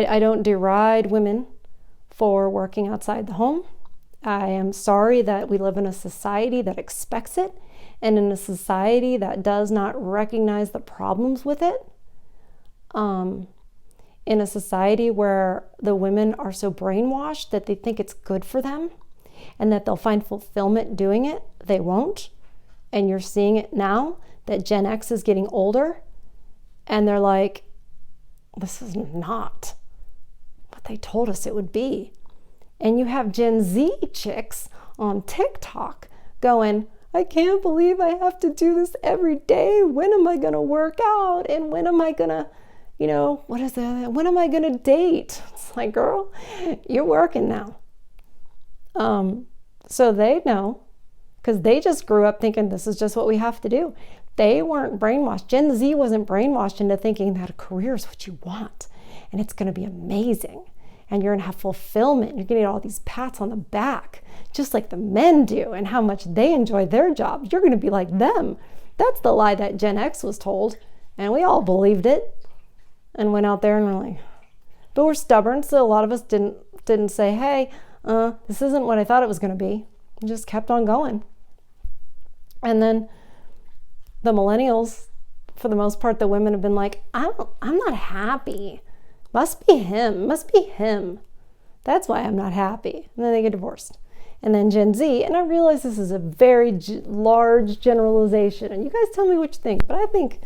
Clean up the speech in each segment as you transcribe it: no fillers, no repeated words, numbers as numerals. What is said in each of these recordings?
I don't deride women for working outside the home. I am sorry that we live in a society that expects it and in a society that does not recognize the problems with it. In a society where the women are so brainwashed that they think it's good for them and that they'll find fulfillment doing it, they won't. And you're seeing it now that Gen X is getting older and they're like, this is not what they told us it would be. And you have Gen Z chicks on TikTok going, I can't believe I have to do this every day. When am I going to work out? And when am I going to, what is that? When am I going to date? It's like, girl, you're working now. So they know, because they just grew up thinking this is just what we have to do. They weren't brainwashed. Gen Z wasn't brainwashed into thinking that a career is what you want and it's going to be amazing and you're going to have fulfillment. You're going to get all these pats on the back, just like the men do, and how much they enjoy their job. You're going to be like them. That's the lie that Gen X was told, and we all believed it and went out there and were like, but we're stubborn, so a lot of us didn't say, hey, this isn't what I thought it was going to be. We just kept on going. And then the millennials, for the most part, the women have been like, I'm not happy. Must be him. That's why I'm not happy. And then they get divorced. And then Gen Z, and I realize this is a very large generalization, and you guys tell me what you think, but I think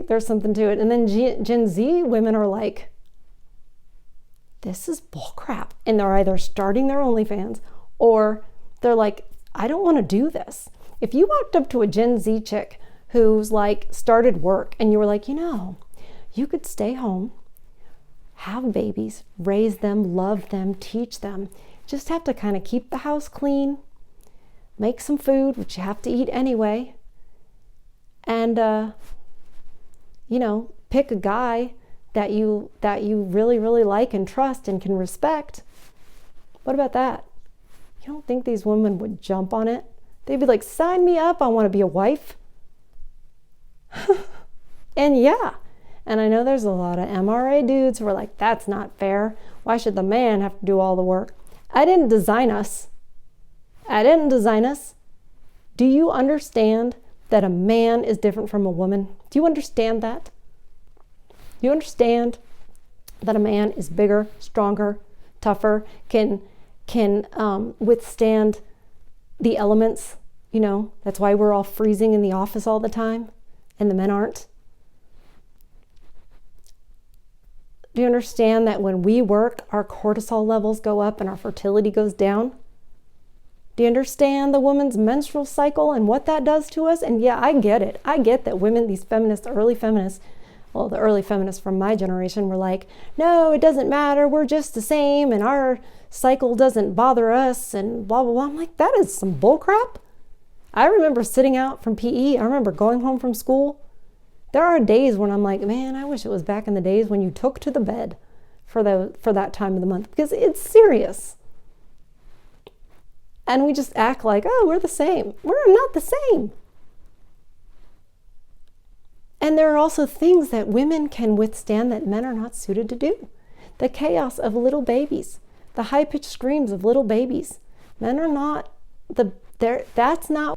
there's something to it. And then Gen Z women are like, this is bullcrap. And they're either starting their OnlyFans or they're like, I don't want to do this. If you walked up to a Gen Z chick who's like started work and you were like, you could stay home, have babies, raise them, love them, teach them, just have to kind of keep the house clean, make some food, which you have to eat anyway, and, pick a guy that you really, really like and trust and can respect. What about that? You don't think these women would jump on it? They'd be like, sign me up, I want to be a wife. And yeah, and I know there's a lot of MRA dudes who are like, that's not fair. Why should the man have to do all the work? I didn't design us. Do you understand that a man is different from a woman? Do you understand that? Do you understand that a man is bigger, stronger, tougher, can withstand the elements? That's why we're all freezing in the office all the time and the men aren't. Do you understand that when we work, our cortisol levels go up and our fertility goes down? Do you understand the woman's menstrual cycle and what that does to us? And yeah, I get it. I get that women, these feminists, the early feminists from my generation were like, no, it doesn't matter. We're just the same and our cycle doesn't bother us and blah, blah, blah. I'm like, that is some bullcrap. I remember sitting out from PE. I remember going home from school. There are days when I'm like, man, I wish it was back in the days when you took to the bed for that time of the month, because it's serious. And we just act like, oh, we're the same. We're not the same. And there are also things that women can withstand that men are not suited to do. The chaos of little babies, the high-pitched screams of little babies. Men are not that's not